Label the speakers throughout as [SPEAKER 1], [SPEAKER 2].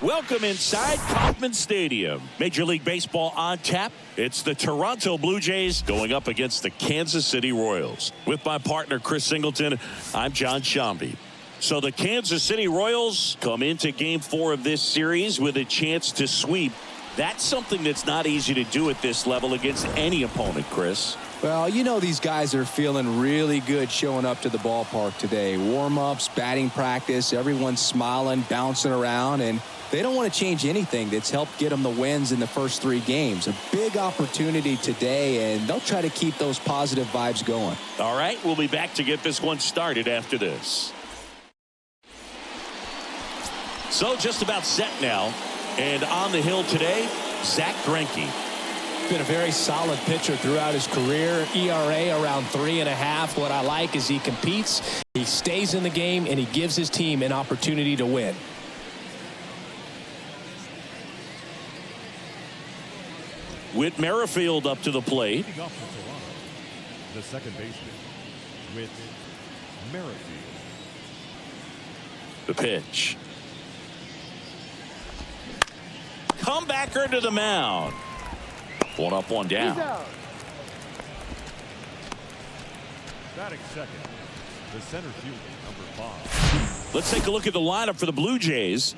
[SPEAKER 1] Welcome inside Kauffman Stadium. Major League Baseball on tap. It's the Toronto Blue Jays going up against the Kansas City Royals. With my partner, Chris Singleton, I'm John Shambi. So the Kansas City Royals come into Game 4 of this series with a chance to sweep. That's something that's not easy to do at this level against any opponent, Chris.
[SPEAKER 2] Well, you know these guys are feeling really good showing up to the ballpark today. Warm-ups, batting practice, everyone's smiling, bouncing around, and they don't want to change anything that's helped get them the wins in the first 3 games. A big opportunity today, and they'll try to keep those positive vibes going.
[SPEAKER 1] All right, we'll be back to get this one started after this. So just about set now, and on the hill today, Zack Greinke.
[SPEAKER 3] Been a very solid pitcher throughout his career. ERA around 3.5. What I like is he competes, he stays in the game, and he gives his team an opportunity to win.
[SPEAKER 1] Whit Merrifield up to the plate.
[SPEAKER 4] The second baseman, Whit Merrifield.
[SPEAKER 1] The pitch. Comebacker to the mound. 1 up, 1 down.
[SPEAKER 4] Batting second, the center fielder, number 5.
[SPEAKER 1] Let's take a look at the lineup for the Blue Jays.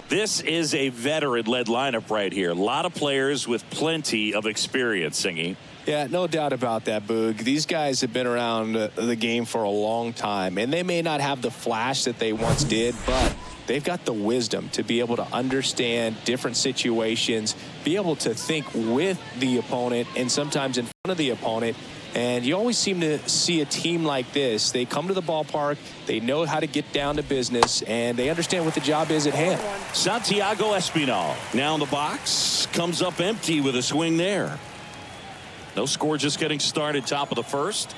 [SPEAKER 1] This is a veteran-led lineup right here. A lot of players with plenty of experience, Singy.
[SPEAKER 3] Yeah, no doubt about that, Boog. These guys have been around the game for a long time, and they may not have the flash that they once did, but they've got the wisdom to be able to understand different situations, be able to think with the opponent and sometimes in front of the opponent. And you always seem to see a team like this. They come to the ballpark, they know how to get down to business, and they understand what the job is at hand.
[SPEAKER 1] Santiago Espinal now in the box, comes up empty with a swing there. No score, just getting started, top of the first.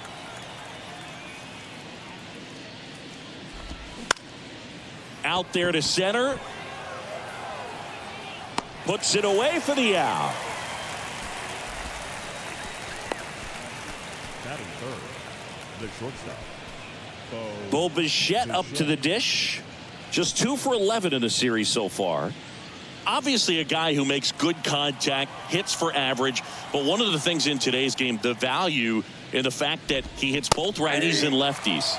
[SPEAKER 1] Out there to center. Puts it away for the out.
[SPEAKER 4] Batting third, the shortstop,
[SPEAKER 1] Bo Bichette up to the dish. Just 2 for 11 in the series so far. Obviously a guy who makes good contact, hits for average, but one of the things in today's game, the value in the fact that he hits both righties and lefties.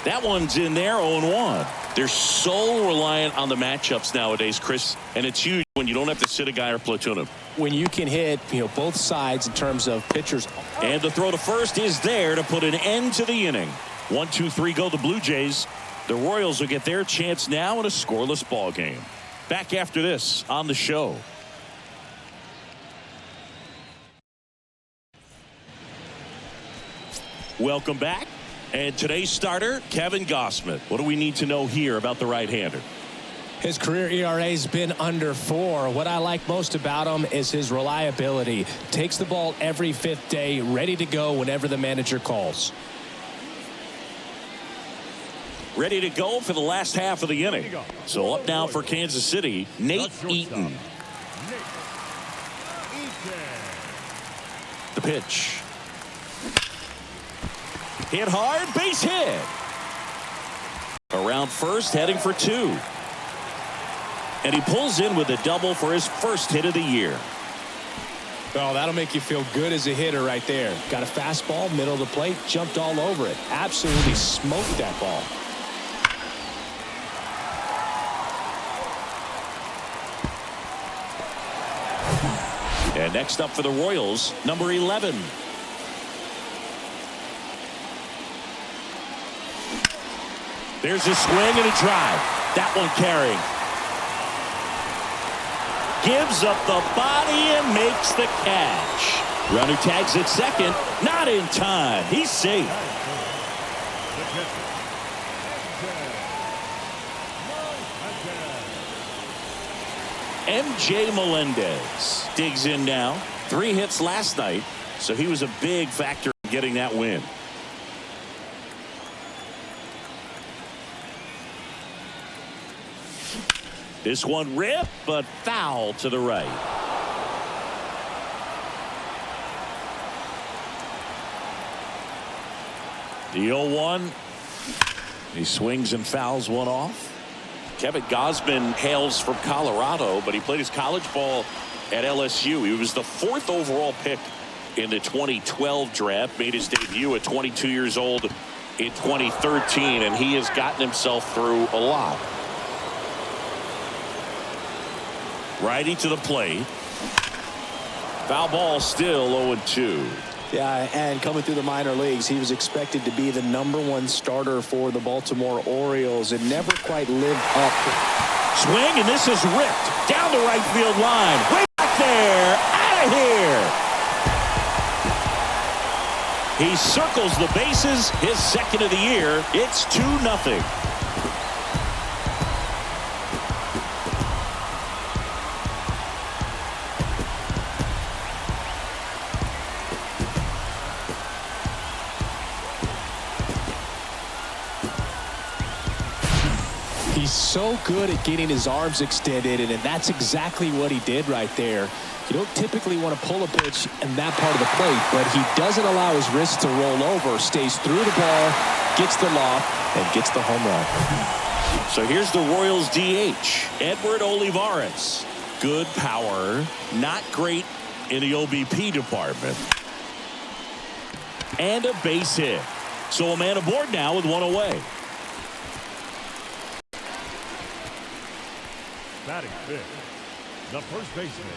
[SPEAKER 1] That one's in there, 0-1. They're so reliant on the matchups nowadays, Chris, and it's huge when you don't have to sit a guy or platoon him.
[SPEAKER 3] When you can hit, both sides in terms of pitchers.
[SPEAKER 1] And the throw to first is there to put an end to the inning. 1-2-3 go the Blue Jays. The Royals will get their chance now in a scoreless ball game. Back after this on the show. Welcome back. And today's starter, Kevin Gausman. What do we need to know here about the right-hander?
[SPEAKER 3] His career ERA has been under 4. What I like most about him is his reliability. Takes the ball every 5th day, ready to go whenever the manager calls.
[SPEAKER 1] Ready to go for the last half of the inning. So up now for Kansas City, Nate Eaton. The pitch. Hit hard, base hit. Around first, heading for 2. And he pulls in with a double for his first hit of the year.
[SPEAKER 3] Oh, that'll make you feel good as a hitter right there. Got a fastball, middle of the plate, jumped all over it. Absolutely smoked that ball.
[SPEAKER 1] And next up for the Royals, number 11. There's a swing and a drive. That one carrying. Gives up the body and makes the catch. Runner tags at second. Not in time. He's safe. MJ Melendez digs in now. 3 hits last night, so he was a big factor in getting that win. This one ripped, but foul to the right. The 0-1. He swings and fouls one off. Kevin Gausman hails from Colorado, but he played his college ball at LSU. He was the 4th overall pick in the 2012 draft, made his debut at 22 years old in 2013, and he has gotten himself through a lot. Righty to the plate. Foul ball, still 0-2.
[SPEAKER 3] Yeah, and coming through the minor leagues, he was expected to be the #1 starter for the Baltimore Orioles and never quite lived up.
[SPEAKER 1] Swing, and this is ripped down the right field line. Way back there, out of here. He circles the bases, his 2nd of the year. It's 2-0.
[SPEAKER 3] He's so good at getting his arms extended, and that's exactly what he did right there. You don't typically want to pull a pitch in that part of the plate, but he doesn't allow his wrist to roll over, stays through the ball, gets the loft, and gets the home run.
[SPEAKER 1] So here's the Royals DH, Edward Olivares. Good power, not great in the OBP department. And a base hit. So a man aboard now with 1 away.
[SPEAKER 4] Batting 5th, the first baseman.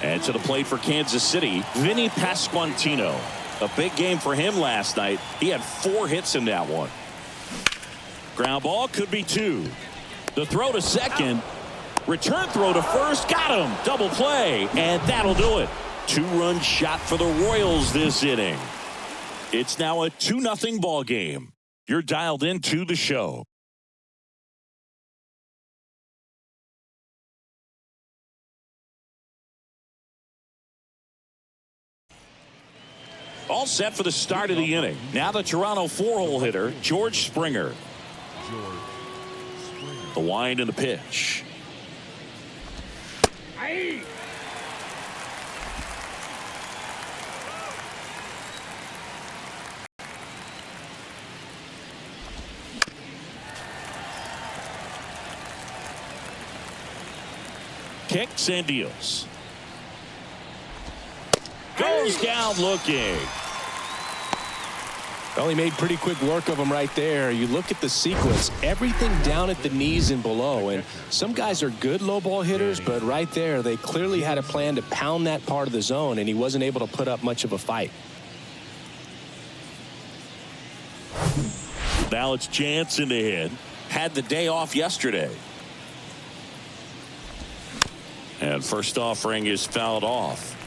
[SPEAKER 1] And to the plate for Kansas City, Vinny Pasquantino. A big game for him last night. He had 4 hits in that one. Ground ball, could be 2. The throw to second. Return throw to first. Got him. Double play. And that'll do it. 2-run shot for the Royals this inning. It's now a 2-0 ball game. You're dialed into the show. All set for the start of the inning. Now the Toronto 4-hole hitter, George Springer. The wind and the pitch. Kicks and deals. Goes down looking.
[SPEAKER 3] Well, he made pretty quick work of him right there. You look at the sequence, everything down at the knees and below. And some guys are good low ball hitters, but right there, they clearly had a plan to pound that part of the zone, and he wasn't able to put up much of a fight.
[SPEAKER 1] Now it's Jansen to hit. Had the day off yesterday. And first offering is fouled off.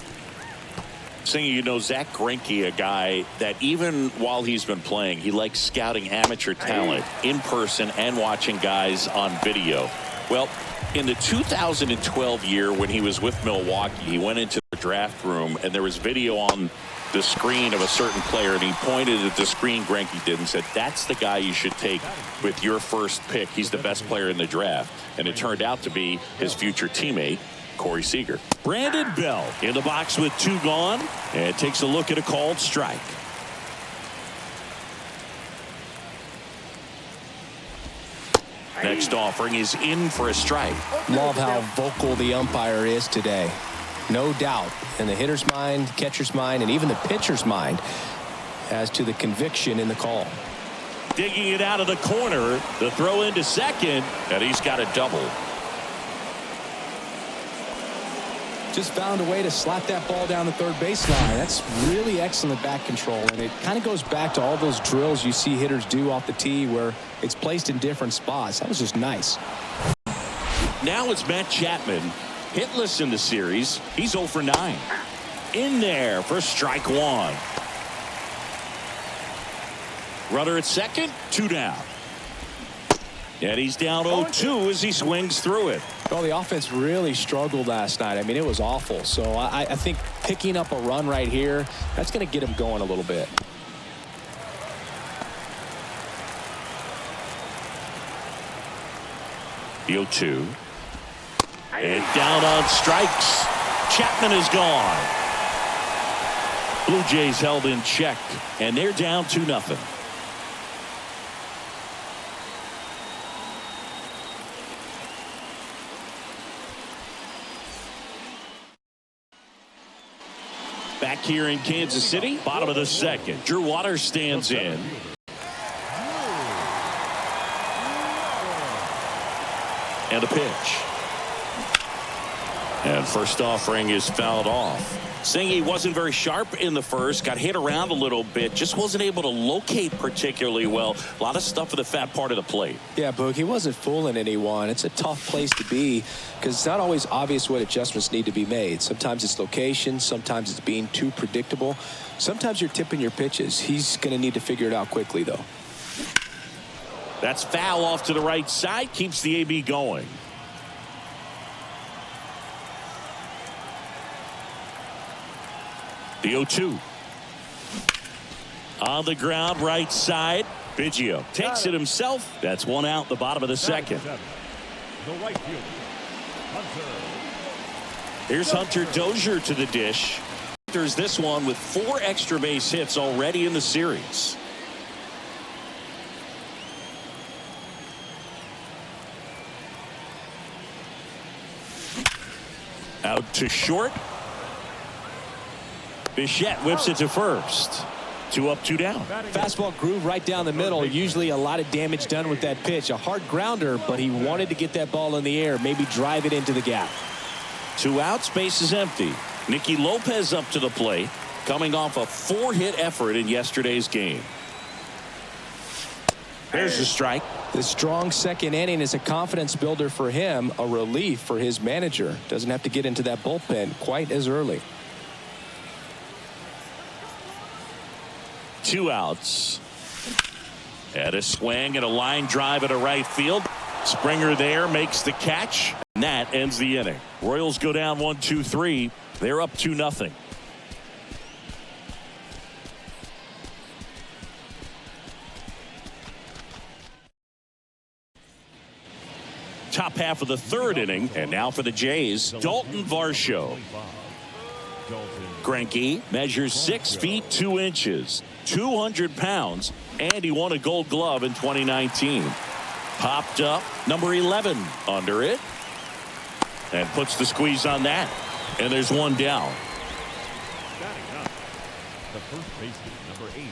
[SPEAKER 1] Saying, you know, Zach Greinke, a guy that even while he's been playing, he likes scouting amateur talent in person and watching guys on video. Well, in the 2012 year when he was with Milwaukee, he went into the draft room and there was video on the screen of a certain player, and he pointed at the screen Greinke did and said, that's the guy you should take with your first pick. He's the best player in the draft. And it turned out to be his future teammate, Corey Seager. Brandon Bell in the box with 2 gone and takes a look at a called strike. Next offering is in for a strike.
[SPEAKER 3] Love how vocal the umpire is today. No doubt in the hitter's mind, catcher's mind, and even the pitcher's mind as to the conviction in the call.
[SPEAKER 1] Digging it out of the corner. The throw into second, and he's got a double.
[SPEAKER 2] Just found a way to slap that ball down the third baseline. That's really excellent back control, and it kind of goes back to all those drills you see hitters do off the tee where it's placed in different spots. That was just nice.
[SPEAKER 1] Now it's Matt Chapman, hitless in the series. He's 0 for 9. In there for strike 1. Runner at second, 2 down. And he's down 0-2 as he swings through it.
[SPEAKER 3] Well, the offense really struggled last night. I mean, it was awful. So I think picking up a run right here, that's going to get him going a little bit.
[SPEAKER 1] The 0-2. And down on strikes. Chapman is gone. Blue Jays held in check, and they're down 2-0. Back here in Kansas City, bottom of the second. Drew Waters stands in. And a pitch. And first offering is fouled off. Singy wasn't very sharp in the first, got hit around a little bit, just wasn't able to locate particularly well. A lot of stuff for the fat part of the plate.
[SPEAKER 3] Yeah, Boog, he wasn't fooling anyone. It's a tough place to be because it's not always obvious what adjustments need to be made. Sometimes it's location, sometimes it's being too predictable. Sometimes you're tipping your pitches. He's going to need to figure it out quickly, though.
[SPEAKER 1] That's foul off to the right side, keeps the AB going. The 0-2. On the ground, right side. Biggio takes it himself. That's one out, the bottom of the second.
[SPEAKER 4] The right fielder, Hunter.
[SPEAKER 1] Here's Hunter Dozier to the dish. There's this one with 4 extra base hits already in the series. Out to short. Bichette whips it to first. 2 up, 2 down.
[SPEAKER 3] Fastball groove right down the middle. Usually a lot of damage done with that pitch. A hard grounder, but he wanted to get that ball in the air, maybe drive it into the gap.
[SPEAKER 1] 2 outs, base is empty. Nicky Lopez up to the plate, coming off a 4-hit effort in yesterday's game. There's the strike.
[SPEAKER 3] The strong second inning is a confidence builder for him, a relief for his manager. Doesn't have to get into that bullpen quite as early.
[SPEAKER 1] 2 outs. And a swing and a line drive at a right field. Springer there makes the catch. And that ends the inning. Royals go down 1-2-3. They're up 2-0. Top half of the 3rd inning. And now for the Jays, Dalton Varsho. Greinke measures 6 feet 2 inches, 200 pounds, and he won a Gold Glove in 2019. Popped up, number 11 under it, and puts the squeeze on that. And there's 1 down.
[SPEAKER 4] Batting up, the first baseman, number 8,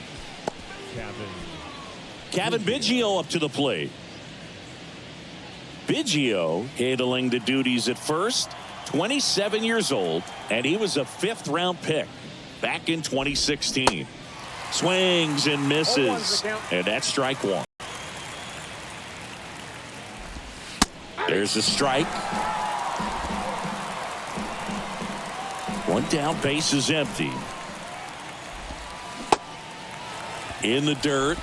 [SPEAKER 1] Cavan Biggio up to the plate. Biggio handling the duties at first. 27 years old, and he was a 5th-round pick back in 2016. Swings and misses, and that's strike 1. There's a strike. 1 down, base is empty. In the dirt,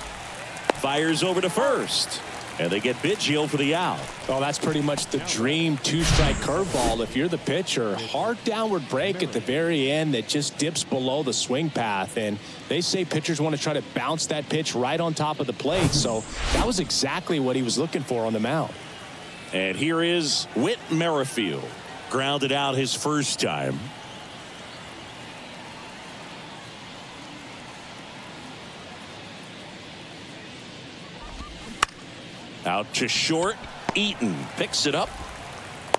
[SPEAKER 1] fires over to first. And they get Biggio for the out.
[SPEAKER 3] Oh, that's pretty much the dream 2-strike curveball if you're the pitcher. Hard downward break at the very end that just dips below the swing path. And they say pitchers want to try to bounce that pitch right on top of the plate. So that was exactly what he was looking for on the mound.
[SPEAKER 1] And here is Whit Merrifield. Grounded out his first time. Out to short. Eaton picks it up.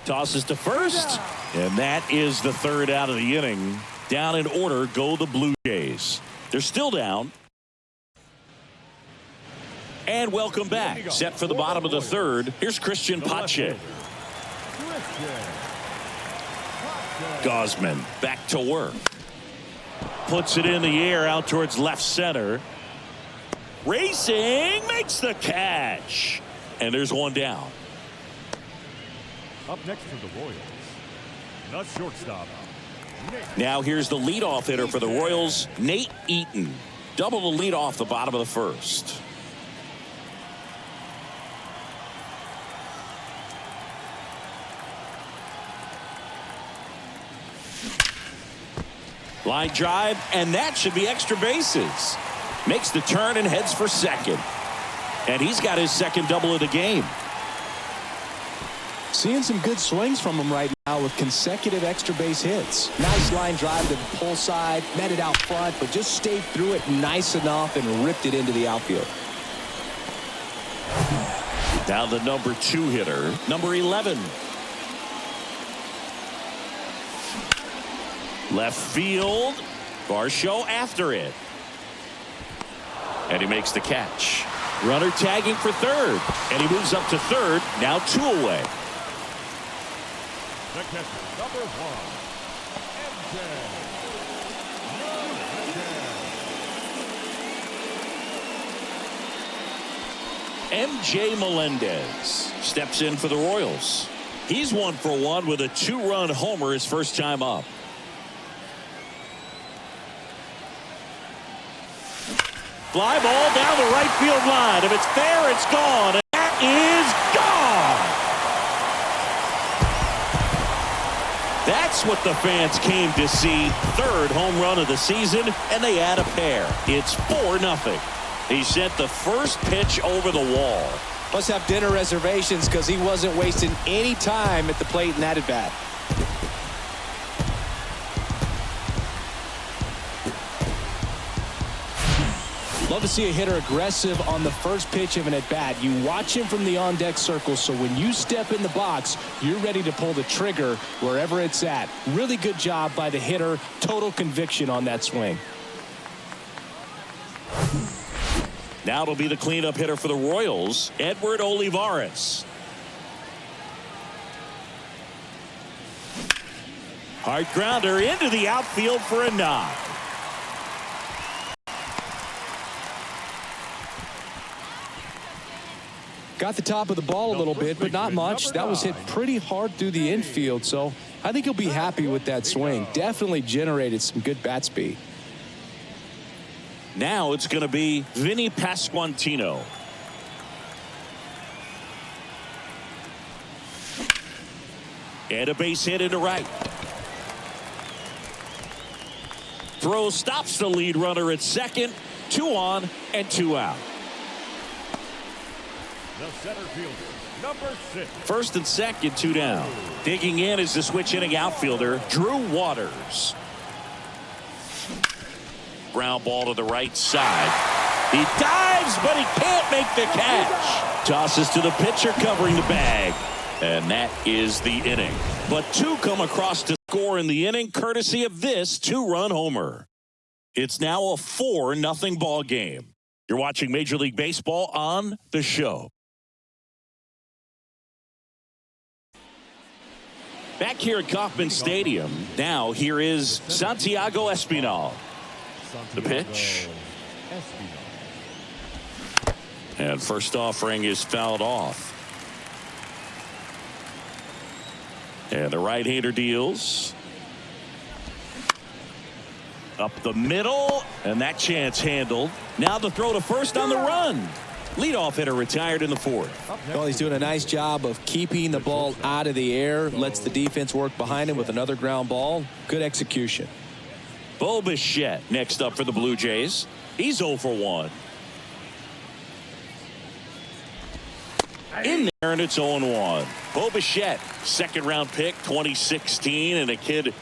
[SPEAKER 1] Tosses to first. And that is the 3rd out of the inning. Down in order go the Blue Jays. They're still down. And welcome back. Set for the bottom of the 3rd. Here's Christian Pache. Gausman back to work. Puts it in the air out towards left center. Racing, makes the catch. And there's 1 down.
[SPEAKER 4] Up next for the Royals, the shortstop.
[SPEAKER 1] Now here's the leadoff hitter for the Royals, Nate Eaton. Double the lead off the bottom of the 1st. Line drive, and that should be extra bases. Makes the turn and heads for second. And he's got his 2nd double of the game.
[SPEAKER 3] Seeing some good swings from him right now with consecutive extra base hits. Nice line drive to the pull side, met it out front, but just stayed through it nice enough and ripped it into the outfield.
[SPEAKER 1] Now the number 2 hitter, number 11. Left field. Varsho after it. And he makes the catch. Runner tagging for third. And he moves up to third. Now 2 away.
[SPEAKER 4] The catcher, number 1,
[SPEAKER 1] MJ Melendez steps in for the Royals. He's 1 for 1 with a 2-run homer his first time up. Fly ball down the right field line. If it's fair, it's gone. And that is gone. That's what the fans came to see. 3rd home run of the season, and they add a pair. It's 4-0. He sent the first pitch over the wall.
[SPEAKER 3] Must have dinner reservations because he wasn't wasting any time at the plate in that at bat. Love to see a hitter aggressive on the first pitch of an at-bat. You watch him from the on-deck circle, so when you step in the box, you're ready to pull the trigger wherever it's at. Really good job by the hitter. Total conviction on that swing.
[SPEAKER 1] Now it'll be the cleanup hitter for the Royals, Edward Olivares. Hard grounder into the outfield for a knock.
[SPEAKER 3] Got the top of the ball a little bit, but not much. That was hit pretty hard through the infield, so I think he'll be happy with that swing. Definitely generated some good bat speed.
[SPEAKER 1] Now it's going to be Vinny Pasquantino. And a base hit into right. Throw stops the lead runner at second. 2 on and 2 out.
[SPEAKER 4] the center fielder, number 6.
[SPEAKER 1] First and second, 2 down. Digging in is the switch hitting outfielder, Drew Waters. Ground ball to the right side. He dives, but he can't make the catch. Tosses to the pitcher covering the bag. And that is the inning. But 2 come across to score in the inning, courtesy of this 2-run homer. It's now a 4-0 ball game. You're watching Major League Baseball on The Show. Back here at Kauffman Stadium, now here is Santiago Espinal. The pitch. And first offering is fouled off. And the right-hander deals. Up the middle, and that chance handled. Now the throw to first on the run. Leadoff hitter retired in the 4th.
[SPEAKER 3] Well, he's doing a nice job of keeping the ball out of the air. Lets the defense work behind him with another ground ball. Good execution.
[SPEAKER 1] Bo Bichette next up for the Blue Jays. He's 0 for 1. In there, and it's 0-1. Bo Bichette, second-round pick, 2016, and a kid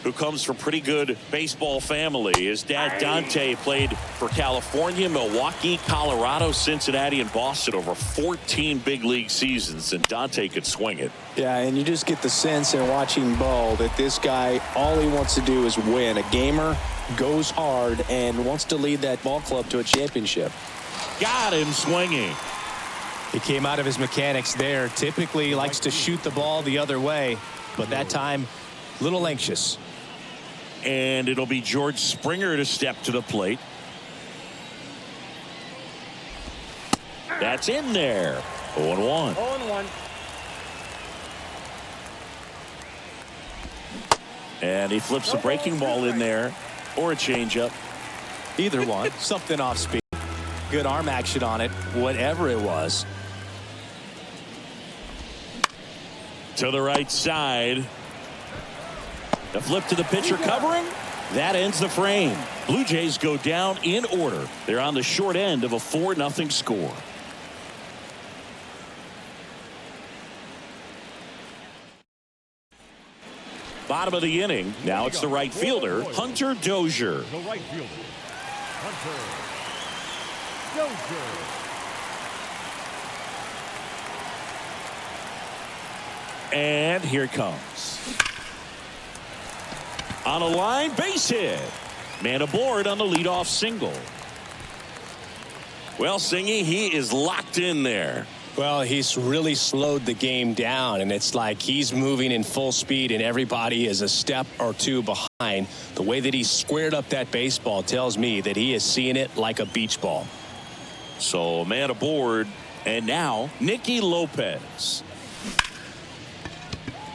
[SPEAKER 1] who comes from pretty good baseball family. His dad, Dante, played for California, Milwaukee, Colorado, Cincinnati, and Boston over 14 big league seasons, and Dante could swing it.
[SPEAKER 3] Yeah, and you just get the sense in watching Bo that this guy, all he wants to do is win. A gamer, goes hard, and wants to lead that ball club to a championship.
[SPEAKER 1] Got him swinging.
[SPEAKER 3] He came out of his mechanics there. Typically likes to shoot the ball the other way, but that time, a little anxious.
[SPEAKER 1] And it'll be George Springer to step to the plate. That's in there. 0-1.
[SPEAKER 5] 0-1.
[SPEAKER 1] And he flips a breaking ball in there, or a changeup.
[SPEAKER 3] Either one. Something off speed. Good arm action on it, whatever it was.
[SPEAKER 1] To the right side. The flip to the pitcher covering. That ends the frame. Blue Jays go down in order. They're on the short end of a 4-0 score. Bottom of the inning. Now it's the right fielder, Hunter Dozier.
[SPEAKER 4] The right fielder, Hunter Dozier.
[SPEAKER 1] And here it comes. On a line, base hit. Man aboard on the leadoff single. Well, Singy, he is locked in there.
[SPEAKER 3] Well, he's really slowed the game down, and it's like he's moving in full speed, and everybody is a step or two behind. The way that he squared up that baseball tells me that he is seeing it like a beach ball.
[SPEAKER 1] So, man aboard, and now Nicky Lopez.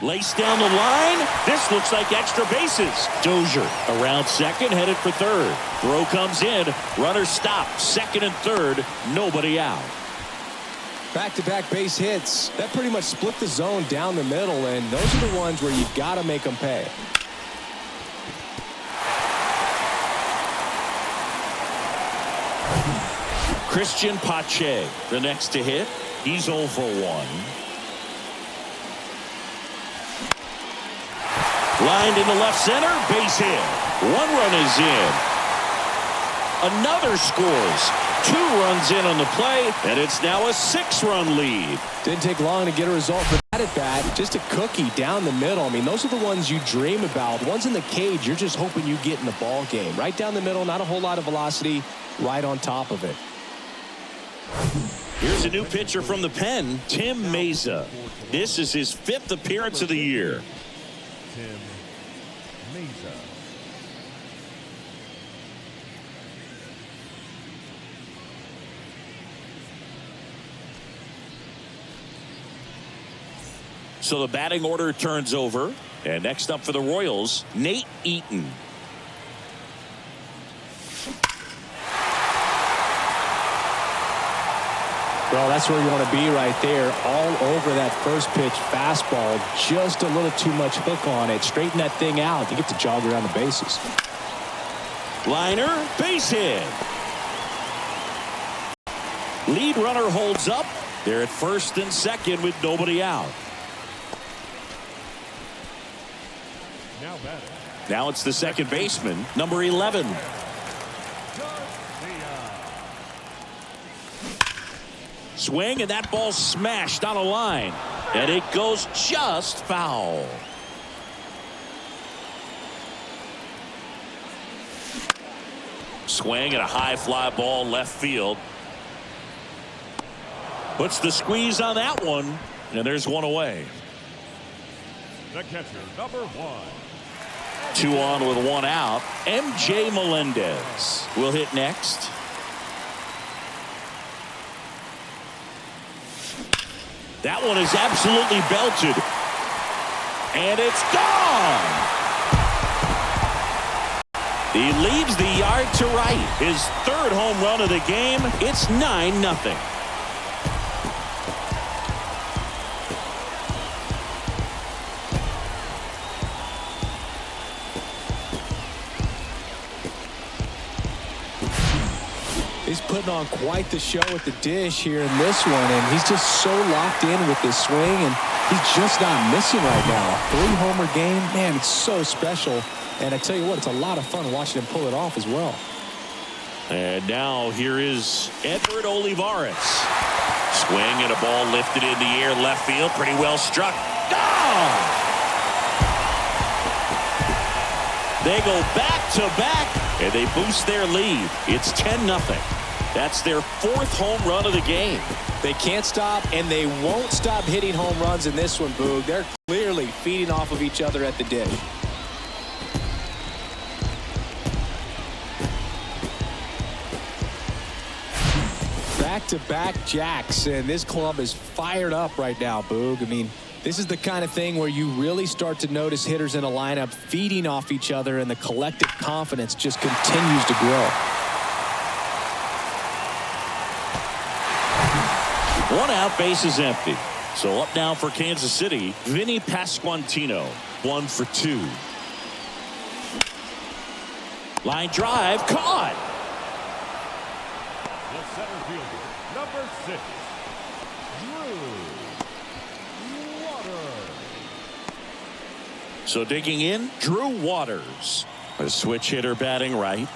[SPEAKER 1] Laced down the line. This looks like extra bases. Dozier around second, headed for third. Throw comes in. Runner stopped. Second and third. Nobody out.
[SPEAKER 2] Back-to-back base hits. That pretty much split the zone down the middle, and those are the ones where you've got to make them pay.
[SPEAKER 1] Christian Pache, the next to hit. He's 0 for 1. Lined into left center, base hit. 1 run is in. Another scores. 2 runs in on the play, and it's now a 6-run lead.
[SPEAKER 2] Didn't take long to get a result for that at bat. Just a cookie down the middle. I mean, those are the ones you dream about. Ones in the cage, you're just hoping you get in the ball game. Right down the middle, not a whole lot of velocity, right on top of it.
[SPEAKER 1] Here's a new pitcher from the pen, Tim Mayza. This is his 5th appearance of the year.
[SPEAKER 4] Tim Mayza.
[SPEAKER 1] So the batting order turns over. And next up for the Royals, Nate Eaton.
[SPEAKER 2] Well, that's where you want to be right there. All over that first pitch fastball. Just a little too much hook on it. Straighten that thing out. You get to jog around the bases.
[SPEAKER 1] Liner, base hit. Lead runner holds up. They're at first and second with nobody out.
[SPEAKER 4] Now batting.
[SPEAKER 1] Now it's the second baseman, number 11. Swing, and that ball smashed on a line. And it goes just foul. Swing and a high fly ball left field. Puts the squeeze on that one, and there's one away.
[SPEAKER 4] The catcher, number 1.
[SPEAKER 1] 2 on with 1 out. MJ Melendez will hit next. That one is absolutely belted. And it's gone. He leaves the yard to right. His 3rd home run of the game. It's 9-0.
[SPEAKER 2] He's putting on quite the show at the dish here in this one, and he's just so locked in with this swing, and he's just not missing right now. 3-homer game, man, it's so special. And I tell you what, it's a lot of fun watching him pull it off as well.
[SPEAKER 1] And now here is Edward Olivares. Swing and a ball lifted in the air left field. Pretty well struck. Gone! They go back to back, and they boost their lead. It's 10-0. That's their 4th home run of the game.
[SPEAKER 2] They can't stop, and they won't stop hitting home runs in this one, Boog. They're clearly feeding off of each other at the dish. Back-to-back jacks, and this club is fired up right now, Boog. I mean, this is the kind of thing where you really start to notice hitters in a lineup feeding off each other, and the collective confidence just continues to grow.
[SPEAKER 1] 1 out, base is empty. So up now for Kansas City, Vinny Pasquantino, 1 for 2. Line drive, caught.
[SPEAKER 4] The center fielder, number 6, Drew Waters.
[SPEAKER 1] So digging in, Drew Waters. A switch hitter batting right.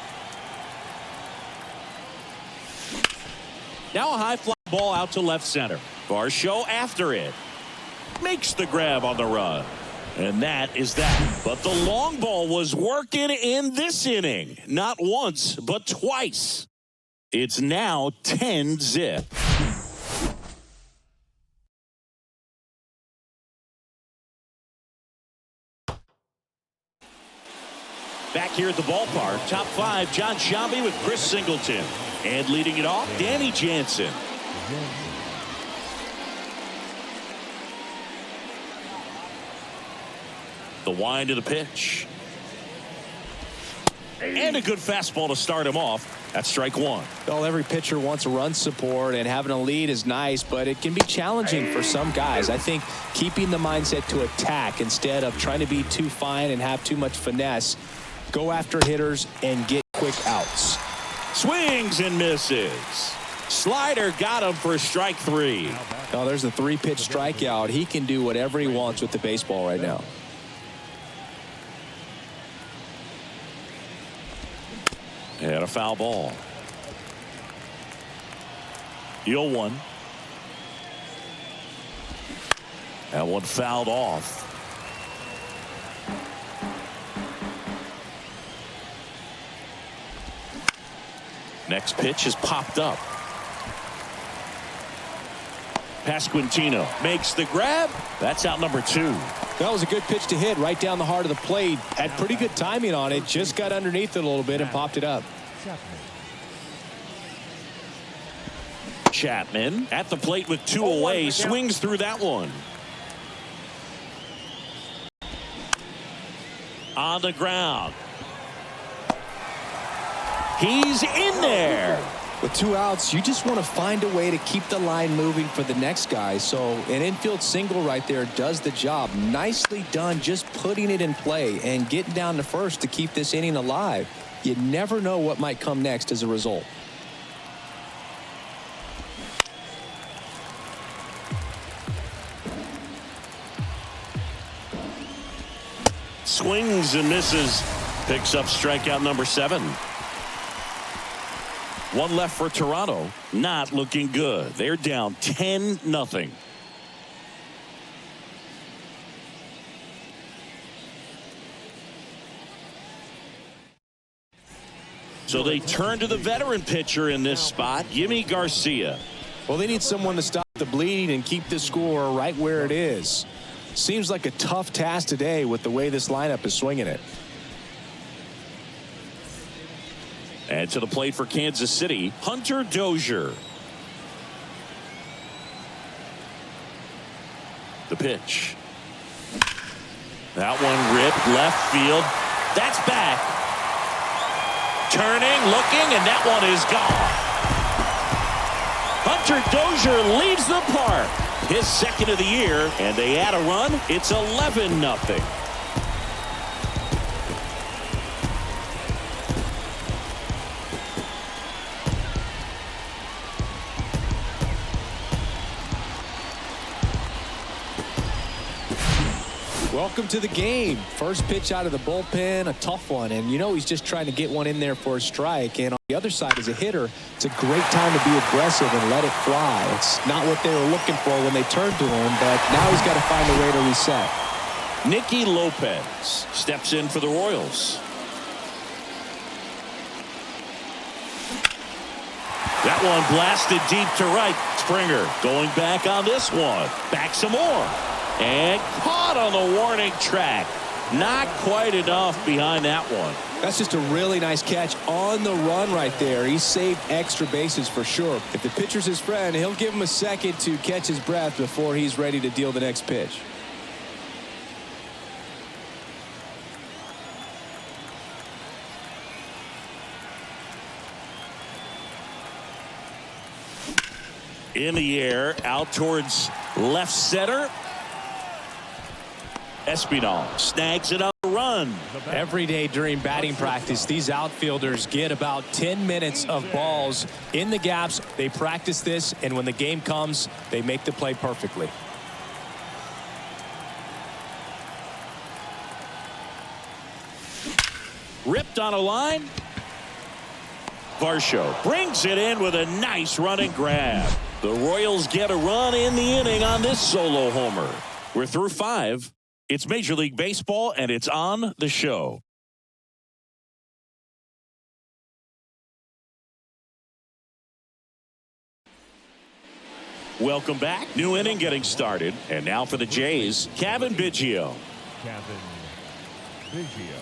[SPEAKER 1] Now a high fly ball out to left center. Varsho after it. Makes the grab on the run. And that is that. But the long ball was working in this inning. Not once, but twice. It's now 10-zip. Back here at the ballpark, top five, John Sciambi with Chris Singleton. And leading it off, Danny Jansen. The wind of the pitch. And a good fastball to start him off. That's strike one.
[SPEAKER 3] Well, every pitcher wants run support, and having a lead is nice, but it can be challenging for some guys. I think keeping the mindset to attack instead of trying to be too fine and have too much finesse. Go after hitters and get quick outs.
[SPEAKER 1] Swings and misses. Slider got him for strike three.
[SPEAKER 3] Oh, there's a 3-pitch strikeout. He can do whatever he wants with the baseball right now.
[SPEAKER 1] And a foul ball. 0-1. That one fouled off. Next pitch is popped up. Pasquantino makes the grab. That's out number 2.
[SPEAKER 3] That was a good pitch to hit right down the heart of the plate. Had pretty good timing on it. Just got underneath it a little bit and popped it up.
[SPEAKER 1] Chapman at the plate with 2 away. Swings through that one. On the ground. He's in there.
[SPEAKER 2] With 2 outs, you just want to find a way to keep the line moving for the next guy. So an infield single right there does the job. Nicely done, just putting it in play and getting down to first to keep this inning alive. You never know what might come next as a result.
[SPEAKER 1] Swings and misses. Picks up strikeout number 7. 1 left for Toronto. Not looking good. They're down 10-0. So they turn to the veteran pitcher in this spot, Yimi Garcia.
[SPEAKER 3] Well, they need someone to stop the bleeding and keep the score right where it is. Seems like a tough task today with the way this lineup is swinging it.
[SPEAKER 1] And to the plate for Kansas City, Hunter Dozier. The pitch. That one ripped left field. That's back. Turning, looking, and that one is gone. Hunter Dozier leaves the park. His second of the year, and they add a run. It's 11-0.
[SPEAKER 3] Welcome to the game. First pitch out of the bullpen, a tough one. And you know he's just trying to get one in there for a strike. And on the other side, as a hitter, it's a great time to be aggressive and let it fly. It's not what they were looking for when they turned to him, but now he's got to find a way to reset.
[SPEAKER 1] Nicky Lopez steps in for the Royals. That one blasted deep to right. Springer going back on this one. Back some more. And caught on the warning track. Not quite enough behind that one.
[SPEAKER 3] That's just a really nice catch on the run right there. He saved extra bases for sure. If the pitcher's his friend, he'll give him a second to catch his breath before he's ready to deal the next pitch.
[SPEAKER 1] In the air, out towards left center. Espinal snags it up a run.
[SPEAKER 3] Every day during batting practice, these outfielders get about 10 minutes of balls in the gaps. They practice this, and when the game comes, they make the play perfectly.
[SPEAKER 1] Ripped on a line. Varsho brings it in with a nice running grab. The Royals get a run in the inning on this solo homer. We're through 5. It's Major League Baseball, and it's on the show. Welcome back. New inning getting started. And now for the Jays, Cavan Biggio.
[SPEAKER 4] Cavan Biggio.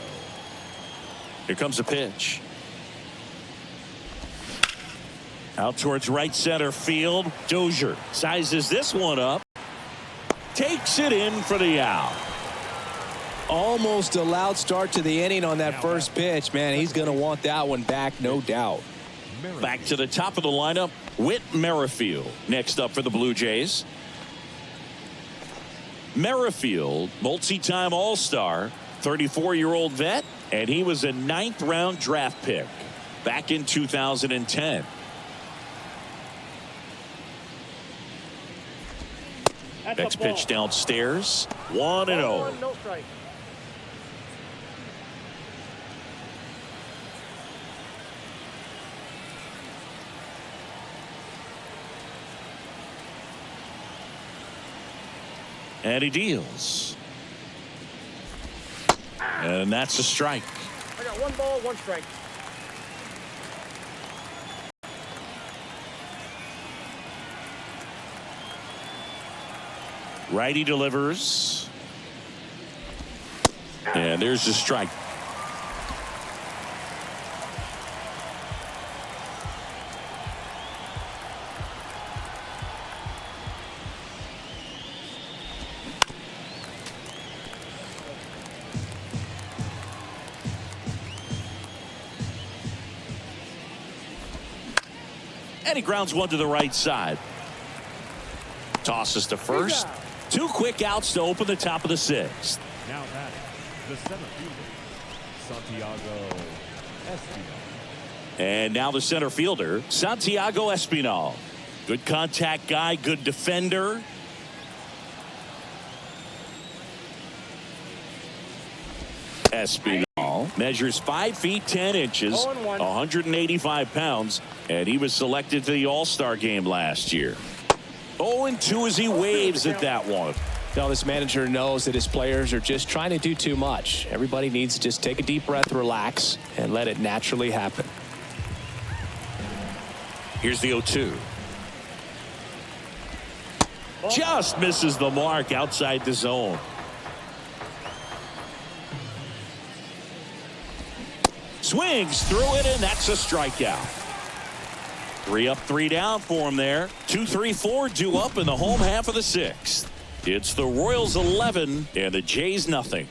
[SPEAKER 1] Here comes a pitch. Out towards right center field. Dozier sizes this one up. Takes it in for the out.
[SPEAKER 2] Almost a loud start to the inning on that first pitch. Man, he's going to want that one back, no doubt.
[SPEAKER 1] Back to the top of the lineup, Whit Merrifield next up for the Blue Jays. Merrifield, multi-time All-Star, 34-year-old vet, and he was a 9th-round draft pick back in 2010. Next pitch downstairs, 1-0.
[SPEAKER 5] No strike.
[SPEAKER 1] And he deals. And that's a strike.
[SPEAKER 5] I got 1 ball, 1 strike.
[SPEAKER 1] Righty delivers. And there's the strike. And he grounds one to the right side. Tosses to first. 2 quick outs to open the top of the 6th.
[SPEAKER 4] Now batting, the center fielder, Santiago Espinal.
[SPEAKER 1] And now the center fielder, Santiago Espinal. Good contact guy, good defender. Espinal measures 5 feet 10 inches, 185 pounds, and he was selected to the All-Star game last year. 0-2 as he waves at that one.
[SPEAKER 3] Now this manager knows that his players are just trying to do too much. Everybody needs to just take a deep breath, relax, and let it naturally happen.
[SPEAKER 1] Here's the 0-2. Just misses the mark outside the zone. Swings through it, and that's a strikeout. 3 up, 3 down for him there. 2, 3, 4 due up in the home half of the 6th. It's the Royals 11 and the Jays nothing.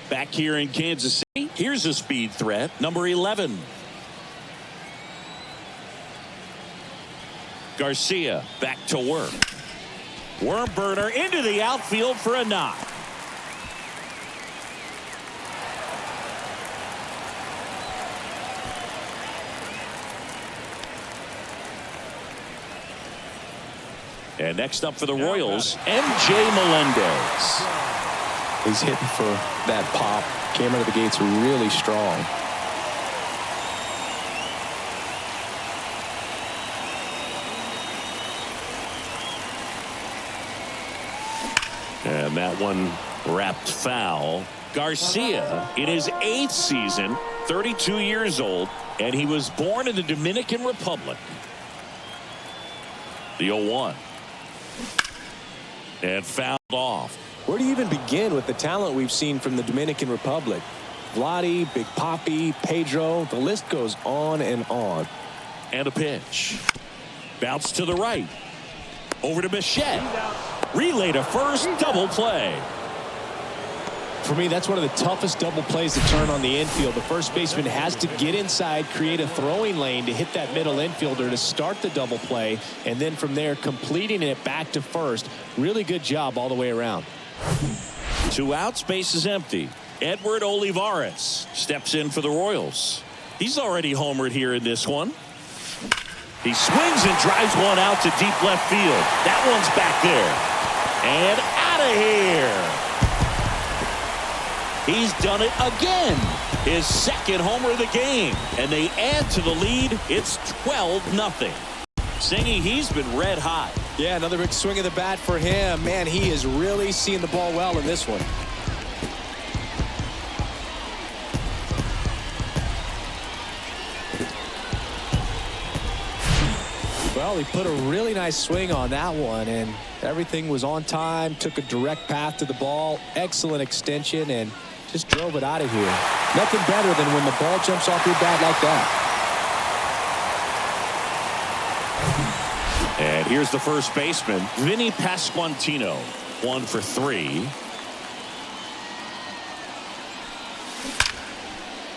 [SPEAKER 1] Back here in Kansas City, here's a speed threat, number 11. Garcia back to work. Worm burner into the outfield for a knock. And next up for the Royals, MJ Melendez.
[SPEAKER 3] He's hitting for that pop. Came out of the gates really strong.
[SPEAKER 1] And that one wrapped foul. Garcia in his 8th season, 32 years old, and he was born in the Dominican Republic. The 0-1. And fouled off.
[SPEAKER 2] Where do you even begin with the talent we've seen from the Dominican Republic? Vladdy, Big Papi, Pedro, the list goes on and on.
[SPEAKER 1] And a pitch. Bounce to the right. Over to Bichette. Relay to first, double play.
[SPEAKER 3] For me, that's one of the toughest double plays to turn on the infield. The first baseman has to get inside, create a throwing lane to hit that middle infielder to start the double play, and then from there completing it back to first. Really good job all the way around.
[SPEAKER 1] 2 outs, base is empty. Edward Olivares steps in for the Royals. He's already homered here in this one. He swings and drives one out to deep left field. That one's back there. And out of here. He's done it again. his second homer of the game. And they add to the lead. It's 12-0. Singy, he's been red hot.
[SPEAKER 3] Yeah, another big swing of the bat for him. Man, he is really seeing the ball well in this one. Well, he put a really nice swing on that one, and everything was on time, took a direct path to the ball, excellent extension, and just drove it out of here. Nothing better than when the ball jumps off your bat like that.
[SPEAKER 1] And here's the first baseman, Vinny Pasquantino, 1 for 3.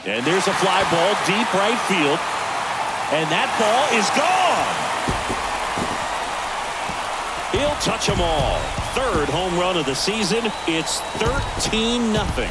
[SPEAKER 1] And there's a fly ball deep right field. And that ball is gone. He'll touch them all. Third home run of the season. It's 13-0.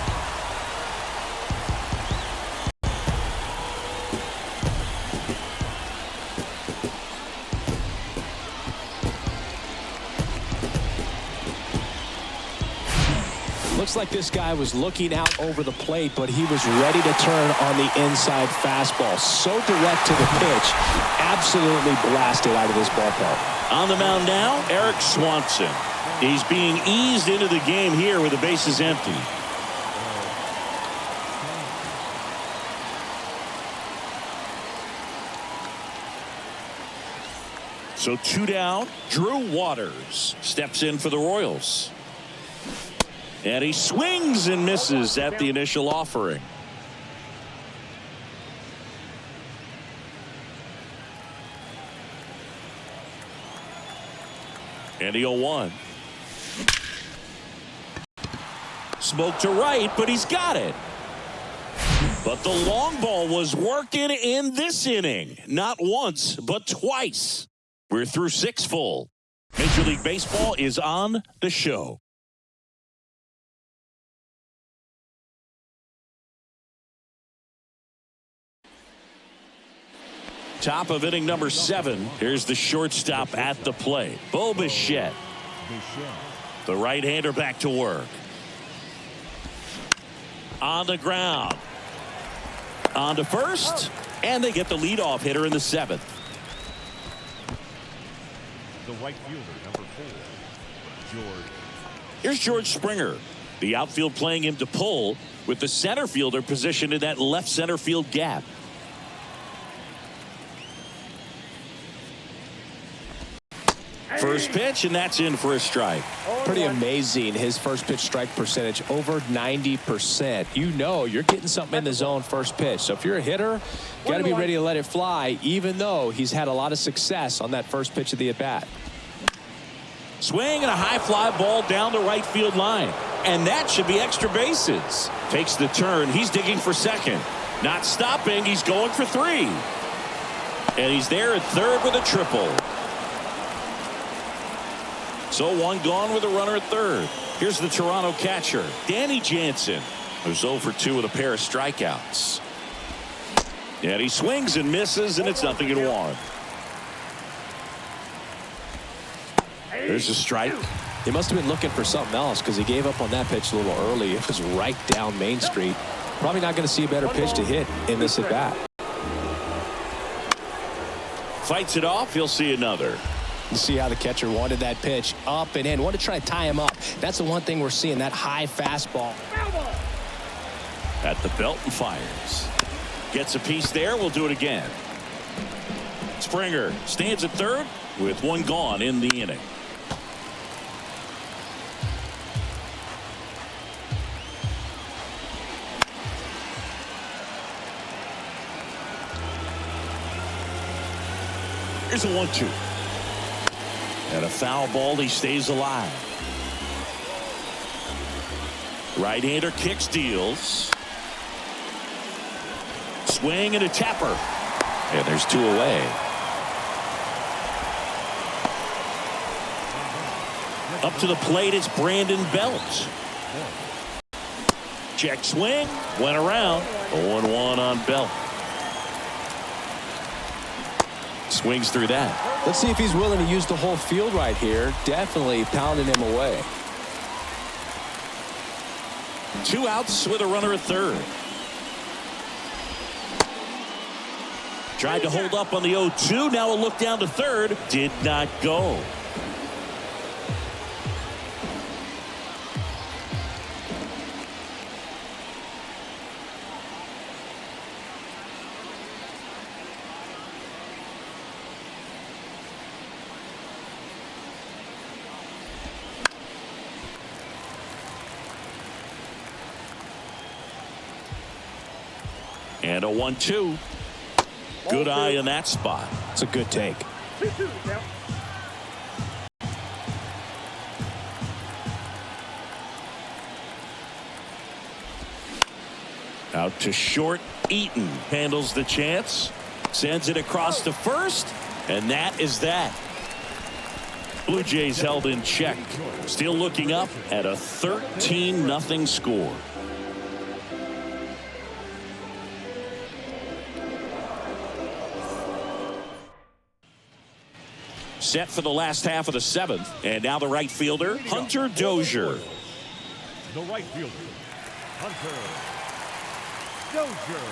[SPEAKER 3] Looks like this guy was looking out over the plate, but he was ready to turn on the inside fastball. So direct to the pitch. Absolutely blasted out of this ballpark.
[SPEAKER 1] On the mound now, Eric Swanson. He's being eased into the game here with the bases empty. So 2 down. Drew Waters steps in for the Royals. And he swings and misses at the initial offering. And the 0-1. Smoke to right, but he's got it. But the long ball was working in this inning. Not once, but twice. We're through 6 full. Major League Baseball is on the show. Top of inning number 7. Here's the shortstop at the plate, Bo Bichette. The right-hander back to work. On the ground. On to first. And they get the leadoff hitter in the 7th.
[SPEAKER 4] The right fielder, number 4, George.
[SPEAKER 1] Here's George Springer. The outfield playing him to pull, with the center fielder positioned in that left center field gap. First pitch, and that's in for a strike.
[SPEAKER 3] Pretty amazing, his first pitch strike percentage, over 90%. You know you're getting something in the zone first pitch. So if you're a hitter, got to be ready to let it fly, even though he's had a lot of success on that first pitch of the at-bat.
[SPEAKER 1] Swing and a high fly ball down the right field line. And that should be extra bases. Takes the turn. He's digging for second. Not stopping. He's going for 3. And he's there at third with a triple. So 1 gone with a runner at third. Here's the Toronto catcher, Danny Jansen, who's 0 for 2 with a pair of strikeouts. And he swings and misses, and it's 0-1. There's a strike.
[SPEAKER 3] He must have been looking for something else because he gave up on that pitch a little early. It was right down Main Street. Probably not going to see a better pitch to hit in this at bat.
[SPEAKER 1] Fights it off. He'll see another.
[SPEAKER 3] You see how the catcher wanted that pitch up and in. Want to try to tie him up. That's the one thing we're seeing, that high fastball.
[SPEAKER 1] At the belt and fires. Gets a piece there. We'll do it again. Springer stands at third with 1 gone in the inning. Here's a 1-2. And a foul ball. He stays alive. Right-hander kicks, deals. Swing and a tapper. And there's 2 away. Up to the plate, it's Brandon Belt. Check swing. Went around. 0-1 on Belt. Swings through that.
[SPEAKER 3] Let's see if he's willing to use the whole field right here. Definitely pounding him away.
[SPEAKER 1] 2 outs with a runner at third. Tried to hold up on the 0-2. Now a look down to third. Did not go. And a 1-2. Good eye in that spot.
[SPEAKER 3] It's a good take.
[SPEAKER 5] 2-2 count.
[SPEAKER 1] Out to short. Eaton handles the chance. Sends it across to first. And that is that. Blue Jays held in check. Still looking up at a 13-0 score. Set for the last half of the seventh. And now the right fielder, Hunter Dozier.
[SPEAKER 4] The right fielder, Hunter Dozier.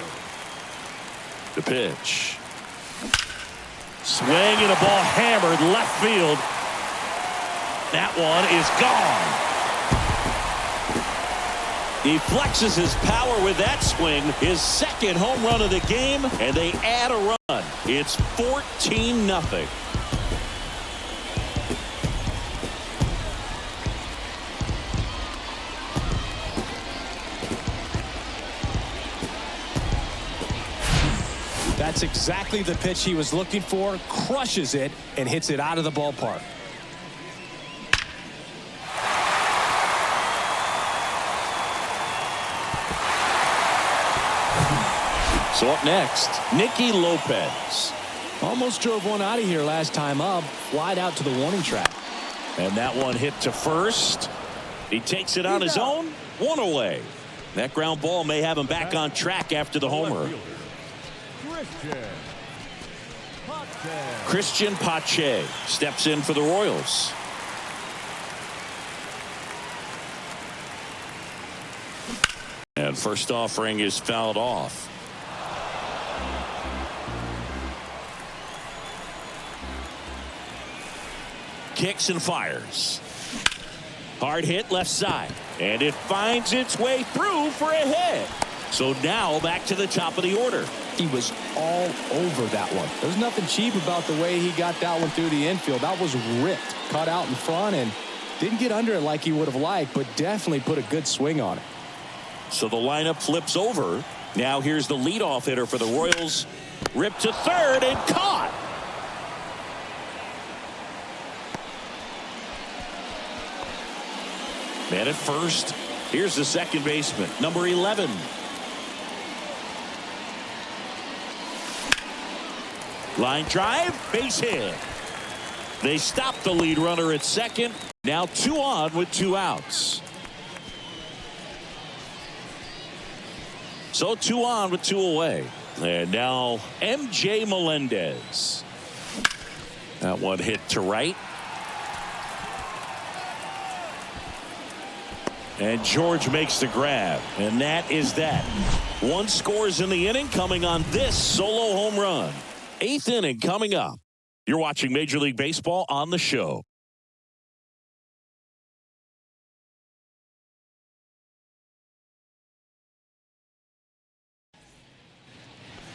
[SPEAKER 1] The pitch. Swing and a ball hammered left field. That one is gone. He flexes his power with that swing. His second home run of the game, and they add a run. It's 14-0.
[SPEAKER 3] That's exactly the pitch he was looking for. Crushes it and hits it out of the ballpark.
[SPEAKER 1] So up next, Nicky Lopez.
[SPEAKER 2] Almost drove one out of here last time up. Flied out to the warning track.
[SPEAKER 1] And that one hit to first. He takes it on his own. One away. That ground ball may have him back on track after the homer. Christian Pache steps in for the Royals. And first offering is fouled off. Kicks and fires. Hard hit left side. And it finds its way through for a hit. So now back to the top of the order.
[SPEAKER 2] He was all over that one. There's nothing cheap about the way he got that one through the infield. That was ripped, cut out in front, and didn't get under it like he would have liked, but definitely put a good swing on it.
[SPEAKER 1] So the lineup flips over. Now here's the leadoff hitter for the Royals. Ripped to third and caught. Man at first. Here's the second baseman, number 11. Line drive, base hit. They stop the lead runner at second. Now 2 on with 2 outs. So 2 on with 2 away. And now MJ Melendez. That one hit to right. And George makes the grab. And that is that. 1 scores in the inning coming on this solo home run. 8th inning coming up. You're watching Major League Baseball on the show.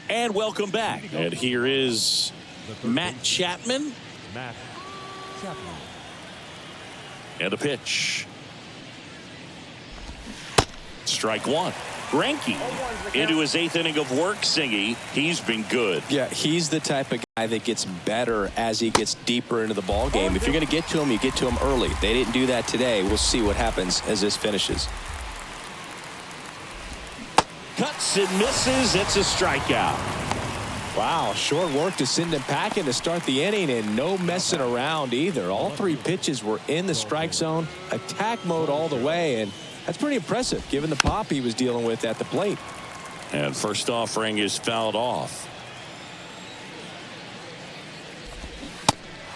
[SPEAKER 1] And welcome back. And here is Matt Chapman.
[SPEAKER 4] Matt Chapman.
[SPEAKER 1] And a pitch. Strike 1. Greinke into his 8th inning of work. Singy, he's been good.
[SPEAKER 3] Yeah, he's the type of guy that gets better as he gets deeper into the ball game. If you're going to get to him, you get to him early. They didn't do that today. We'll see what happens as this finishes.
[SPEAKER 1] Cuts and misses. It's a strikeout.
[SPEAKER 3] Wow, short work to send him packing to start the inning, and no messing around either. All 3 pitches were in the strike zone, attack mode all the way, and that's pretty impressive given the pop he was dealing with at the plate.
[SPEAKER 1] And first offering is fouled off.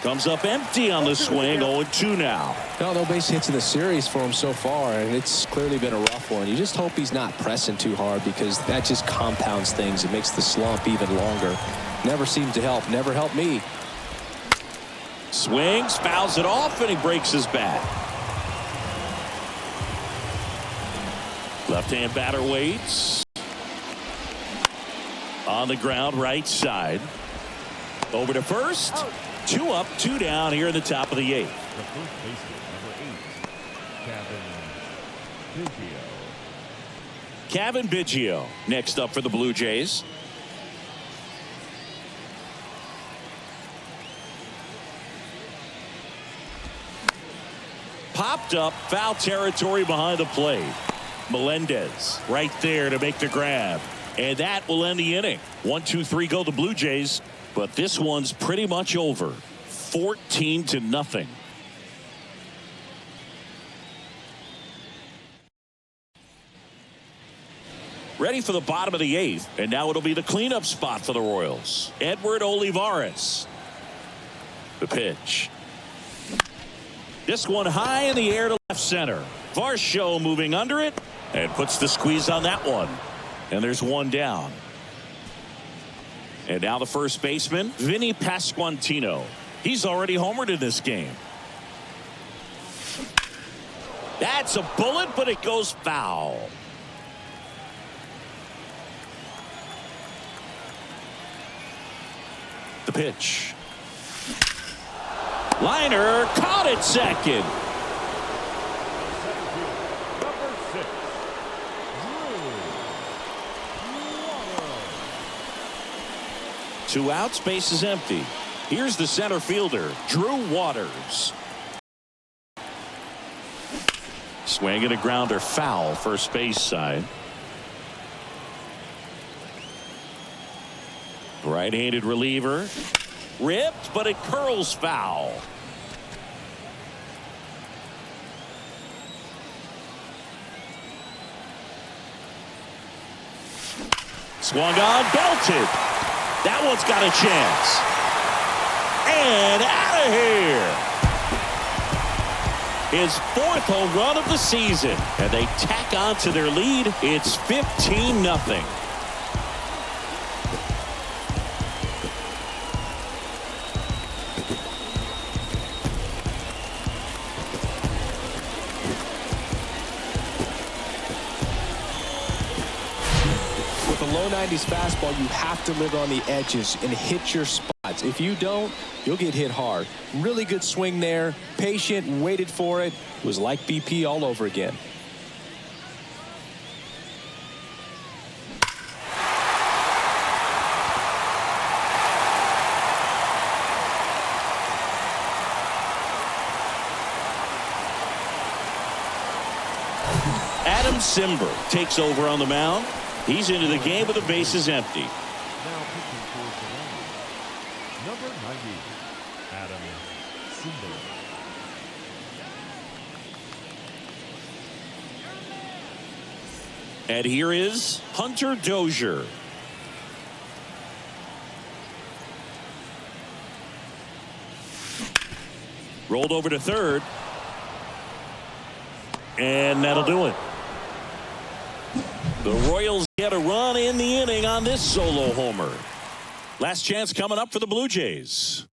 [SPEAKER 1] Comes up empty on the swing. 0-2 now.
[SPEAKER 2] No base hits in the series for him so far, and it's clearly been a rough one. You just hope he's not pressing too hard, because that just compounds things. It makes the slump even longer. Never seems to help. Never helped me.
[SPEAKER 1] Swings, fouls it off, and he breaks his bat. Left-hand batter waits. On the ground, right side. Over to first. 2 up, 2 down here in the top of the 8th.
[SPEAKER 4] The first baseman, number 8, Cavan Biggio.
[SPEAKER 1] Cavan Biggio next up for the Blue Jays. Popped up, foul territory behind the plate. Melendez right there to make the grab. And that will end the inning. 1, 2, 3 go the Blue Jays. But this one's pretty much over. 14-0. Ready for the bottom of the 8th. And now it'll be the cleanup spot for the Royals. Edward Olivares. The pitch. This one high in the air to left center. Varsho moving under it and puts the squeeze on that one. And there's 1 down. And now the first baseman, Vinny Pasquantino. He's already homered in this game. That's a bullet, but it goes foul. The pitch. Liner caught at second.
[SPEAKER 4] Number 6, Drew Waters.
[SPEAKER 1] 2 outs, base is empty. Here's the center fielder, Drew Waters. Swing and a grounder foul, first base side. Right-handed reliever. Ripped, but it curls foul. Swung on, belted. That one's got a chance. And out of here. His 4th home run of the season. And they tack on to their lead. It's 15-0.
[SPEAKER 2] With a low 90s fastball, you have to live on the edges and hit your spots. If you don't, you'll get hit hard. Really good swing there. Patient, waited for it. It was like BP all over again.
[SPEAKER 1] Adam Simber takes over on the mound. He's into the game with the bases empty.
[SPEAKER 4] Now pitching towards the line. Number 90, Adam Simber.
[SPEAKER 1] And here is Hunter Dozier. Rolled over to third. And that'll do it. The Royals get a run in the inning on this solo homer. Last chance coming up for the Blue Jays.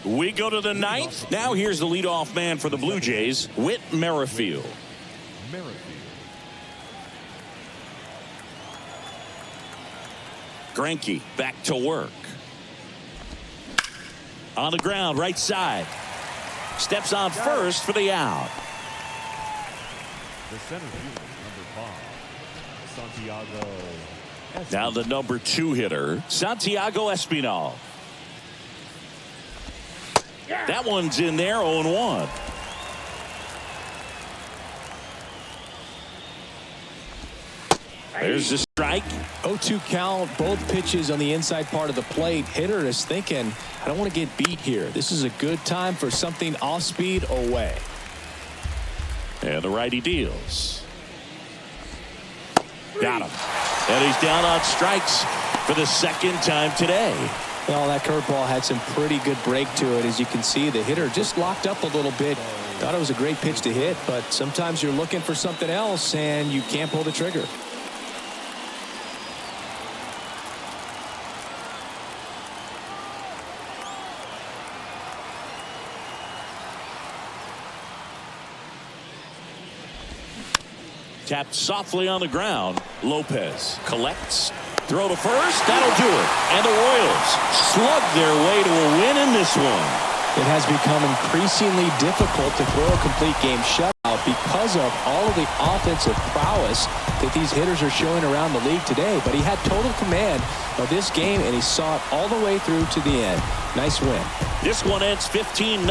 [SPEAKER 1] We go to the 9th. Now here's the leadoff man for the Blue Jays, Whit Merrifield. Greinke back to work. On the ground, right side. Steps on first for the out.
[SPEAKER 4] The center fielder, number 5, Santiago.
[SPEAKER 1] Now the number 2 hitter, Santiago Espinal. That one's in there, 0-1. There's the strike.
[SPEAKER 2] 0-2 count, both pitches on the inside part of the plate. Hitter is thinking, I don't want to get beat here. This is a good time for something off speed away.
[SPEAKER 1] And the righty deals. Got him. And he's down on strikes for the 2nd time today.
[SPEAKER 3] Well, that curveball had some pretty good break to it. As you can see, the hitter just locked up a little bit. Thought it was a great pitch to hit, but sometimes you're looking for something else and you can't pull the trigger.
[SPEAKER 1] Tapped softly on the ground. Lopez collects. Throw to first. That'll do it. And the Royals slug their way to a win in this one.
[SPEAKER 3] It has become increasingly difficult to throw a complete game shutout because of all of the offensive prowess that these hitters are showing around the league today. But he had total command of this game, and he saw it all the way through to the end. Nice win.
[SPEAKER 1] This one ends 15-0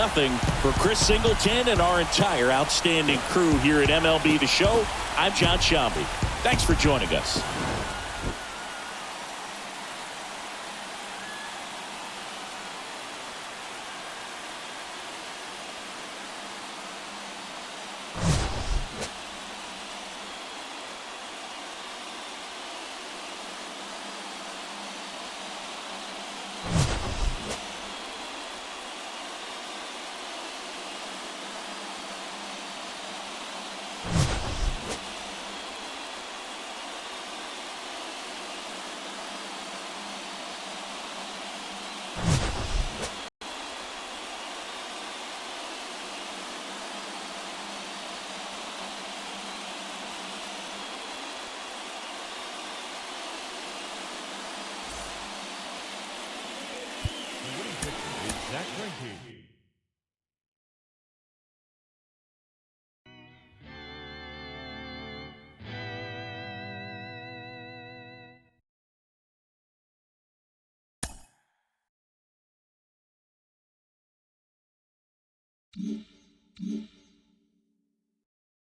[SPEAKER 1] for Chris Singleton and our entire outstanding crew here at MLB The Show. I'm John Sciambi. Thanks for joining us.
[SPEAKER 4] Zach Greinke.
[SPEAKER 6] Mm-hmm.